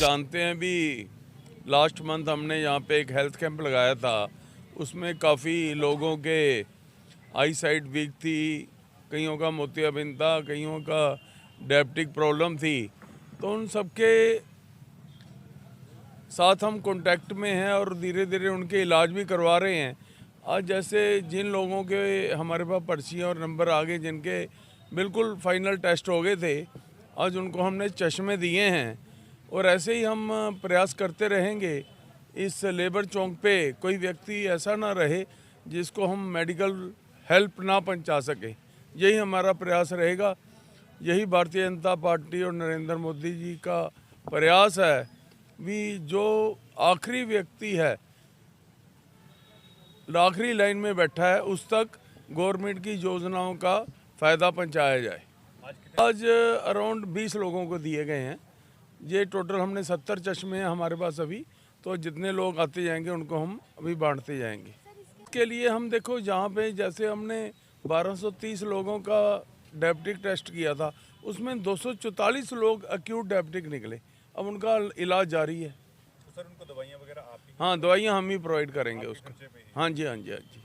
जानते हैं भी, लास्ट मंथ हमने यहाँ पे एक हेल्थ कैंप लगाया था। उसमें काफ़ी लोगों के आई साइट वीक थी, कईयों का मोतियाबिंद था, कईयों का डायबिटिक प्रॉब्लम थी। तो उन सबके साथ हम कांटेक्ट में हैं और धीरे धीरे उनके इलाज भी करवा रहे हैं। आज जैसे जिन लोगों के हमारे पास पर्चियाँ और नंबर आ गए, जिनके बिल्कुल फाइनल टेस्ट हो गए थे, आज उनको हमने चश्मे दिए हैं। और ऐसे ही हम प्रयास करते रहेंगे। इस लेबर चौक पे कोई व्यक्ति ऐसा ना रहे जिसको हम मेडिकल हेल्प ना पहुंचा सके। यही हमारा प्रयास रहेगा। यही भारतीय जनता पार्टी और नरेंद्र मोदी जी का प्रयास है भी, जो आखिरी व्यक्ति है, आखिरी लाइन में बैठा है, उस तक गवर्नमेंट की योजनाओं का फ़ायदा पहुंचाया जाए। आज अराउंड 20 लोगों को दिए गए हैं। ये टोटल हमने 70 चश्मे हैं हमारे पास अभी। तो जितने लोग आते जाएंगे उनको हम अभी बांटते जाएंगे। इसके लिए हम देखो, जहाँ पे जैसे हमने 1230 लोगों का डायबिटिक टेस्ट किया था, उसमें 244 लोग एक्यूट डायबिटिक निकले। अब उनका इलाज जारी है। तो सर उनको दवाइयाँ वगैरह आप ही हाँ, दवाइयाँ हम ही प्रोवाइड करेंगे उसको। खर्चे पे ही? हाँ जी, हाँ जी, हाँ जी।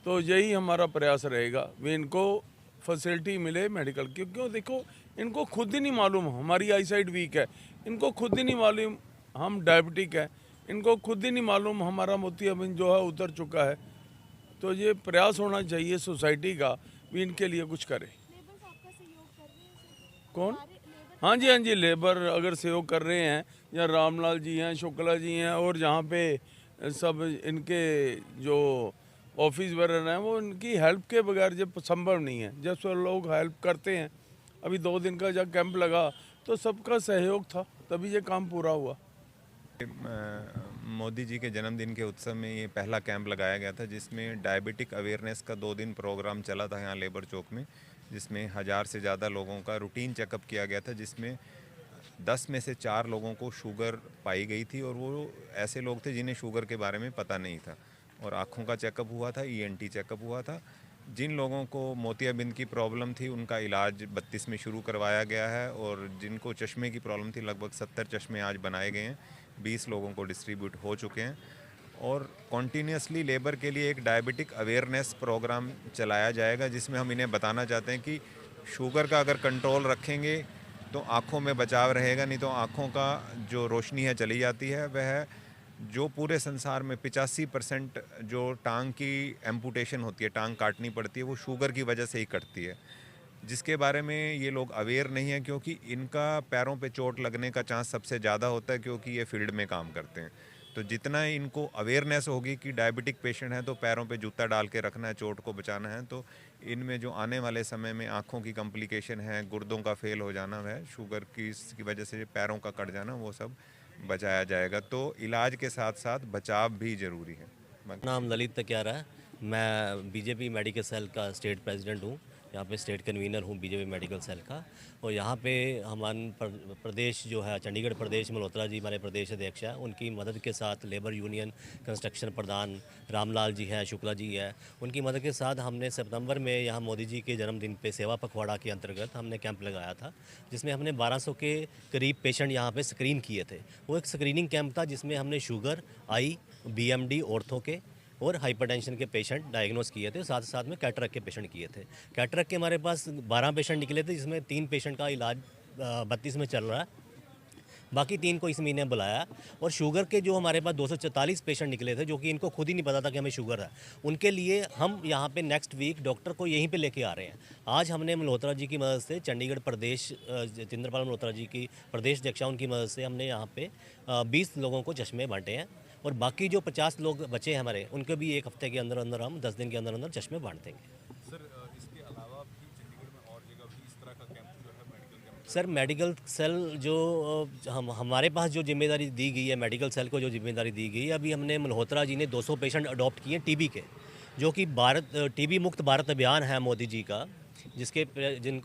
तो यही हमारा प्रयास रहेगा भी इनको फैसिलिटी मिले मेडिकल की। क्यों देखो, इनको खुद ही नहीं मालूम हमारी आई साइट वीक है, इनको खुद ही नहीं मालूम हम डायबिटिक है, इनको खुद ही नहीं मालूम हमारा मोतियाबिंद जो है उतर चुका है। तो ये प्रयास होना चाहिए सोसाइटी का भी इनके लिए कुछ करे। लेबर्स आपका सहयोग कर रहे हैं सर? कौन? सारे लेबर हाँ जी, हाँ जी, लेबर अगर सहयोग कर रहे हैं, या रामलाल जी हैं, शुक्ला जी हैं, और जहाँ पे सब इनके जो ऑफिस वगैरह हैं, वो इनकी हेल्प के बगैर जब संभव नहीं है। जब सब लोग हेल्प करते हैं, अभी 2 दिन का जब कैंप लगा तो सबका सहयोग था, तभी ये काम पूरा हुआ। मोदी जी के जन्मदिन के उत्सव में ये पहला कैंप लगाया गया था, जिसमें डायबिटिक अवेयरनेस का 2 दिन प्रोग्राम चला था यहाँ लेबर चौक में, जिसमें 1000 से ज़्यादा लोगों का रूटीन चेकअप किया गया था, जिसमें 10 में से 4 लोगों को शुगर पाई गई थी और वो ऐसे लोग थे जिन्हें शुगर के बारे में पता नहीं था। और आँखों का चेकअप हुआ था, ईएनटी चेकअप हुआ था। जिन लोगों को मोतियाबिंद की प्रॉब्लम थी उनका इलाज 32 में शुरू करवाया गया है, और जिनको चश्मे की प्रॉब्लम थी लगभग 70 चश्मे आज बनाए गए हैं, 20 लोगों को डिस्ट्रीब्यूट हो चुके हैं। और कॉन्टीन्यूसली लेबर के लिए एक डायबिटिक अवेयरनेस प्रोग्राम चलाया जाएगा, जिसमें हम इन्हें बताना चाहते हैं कि शुगर का अगर कंट्रोल रखेंगे तो आँखों में बचाव रहेगा, नहीं तो आँखों का जो रोशनी है चली जाती है। वह जो पूरे संसार में 85% जो टांग की एम्पुटेशन होती है, टांग काटनी पड़ती है, वो शुगर की वजह से ही कटती है, जिसके बारे में ये लोग अवेयर नहीं है, क्योंकि इनका पैरों पे चोट लगने का चांस सबसे ज़्यादा होता है, क्योंकि ये फील्ड में काम करते हैं। तो जितना इनको अवेयरनेस होगी कि डायबिटिक पेशेंट है तो पैरों पे जूता डाल के रखना है, चोट को बचाना है, तो इनमें जो आने वाले समय में आँखों की कॉम्प्लिकेशन है, गुर्दों का फेल हो जाना है, शुगर की वजह से पैरों का कट जाना, वो सब बचाया जाएगा। तो इलाज के साथ साथ बचाव भी ज़रूरी है। नाम ललित तक्यारा है। मैं बीजेपी मेडिकल सेल का स्टेट प्रेसिडेंट हूँ। यहाँ पे स्टेट कन्वीनर हूँ बीजेपी मेडिकल सेल का। और यहाँ पे हमारे प्रदेश जो है, चंडीगढ़ प्रदेश, मल्होत्रा जी हमारे प्रदेश अध्यक्ष हैं, उनकी मदद के साथ लेबर यूनियन कंस्ट्रक्शन प्रधान रामलाल जी हैं, शुक्ला जी है, उनकी मदद के साथ हमने सितंबर में यहाँ मोदी जी के जन्मदिन पे सेवा पखवाड़ा के अंतर्गत हमने कैंप लगाया था, जिसमें हमने 1200 के करीब पेशेंट यहाँ पे स्क्रीन किए थे। वो एक स्क्रीनिंग कैंप था जिसमें हमने शुगर, आई, बीएमडी, ऑर्थो के और हाइपरटेंशन के पेशेंट डायग्नोस किए थे। साथ साथ में कैटरैक्ट के पेशेंट किए थे। कैटरैक्ट के हमारे पास 12 पेशेंट निकले थे, जिसमें 3 पेशेंट का इलाज 32 में चल रहा है, बाकी 3 को इस महीने बुलाया। और शुगर के जो हमारे पास 244 पेशेंट निकले थे, जो कि इनको खुद ही नहीं पता था कि हमें शुगर है, उनके लिए हम यहाँ पे नेक्स्ट वीक डॉक्टर को यहीं पे लेके आ रहे हैं। आज हमने मल्होत्रा जी की मदद से, चंडीगढ़ प्रदेश जितेंद्रपाल मल्होत्रा जी की प्रदेश अध्यक्षा, उनकी मदद से हमने यहाँ पे 20 लोगों को चश्मे बांटे हैं। और बाकी जो 50 लोग बचे हैं हमारे, उनको भी 1 हफ्ते के अंदर अंदर हम 10 दिन के अंदर अंदर चश्मे बांट देंगे। सर इसके अलावा भी चंडीगढ़ में और जगह भी इस तरह का कैंप जो है medical camp? Sir medical cell जो हमारे पास जो जिम्मेदारी दी गई है, मेडिकल सेल को जो जिम्मेदारी दी गई है, अभी हमने मल्होत्रा जी ने 200 पेशेंट अडॉप्ट किए टीबी के, जो कि टीबी मुक्त भारत अभियान है मोदी जी का,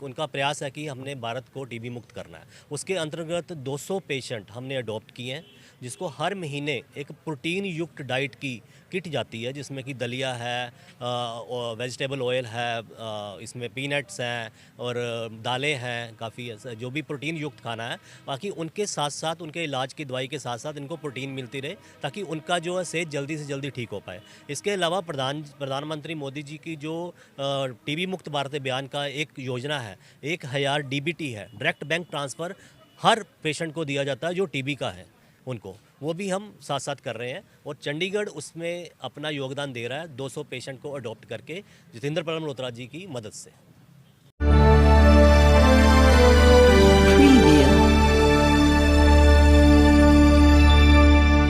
उनका प्रयास है कि हमने भारत को टीबी मुक्त करना है। उसके अंतर्गत 200 पेशेंट हमने अडॉप्ट किए हैं। जिसको हर महीने एक प्रोटीन युक्त डाइट की किट जाती है, जिसमें कि दलिया है, वेजिटेबल ऑयल है, इसमें पीनट्स हैं और दालें हैं, काफ़ी जो भी प्रोटीन युक्त खाना है। बाकी उनके साथ साथ उनके इलाज की दवाई के साथ साथ इनको प्रोटीन मिलती रहे, ताकि उनका जो है सेहत जल्दी से जल्दी ठीक हो पाए। इसके अलावा प्रधानमंत्री मोदी जी की जो टीबी मुक्त भारत अभियान का एक योजना है, 1000 डीबीटी है, डायरेक्ट बैंक ट्रांसफ़र हर पेशेंट को दिया जाता है जो टीबी का है उनको, वो भी हम साथ साथ कर रहे हैं। और चंडीगढ़ उसमें अपना योगदान दे रहा है 200 पेशेंट को अडॉप्ट करके जितेंद्र प्रसाद मल्होत्रा जी की मदद से।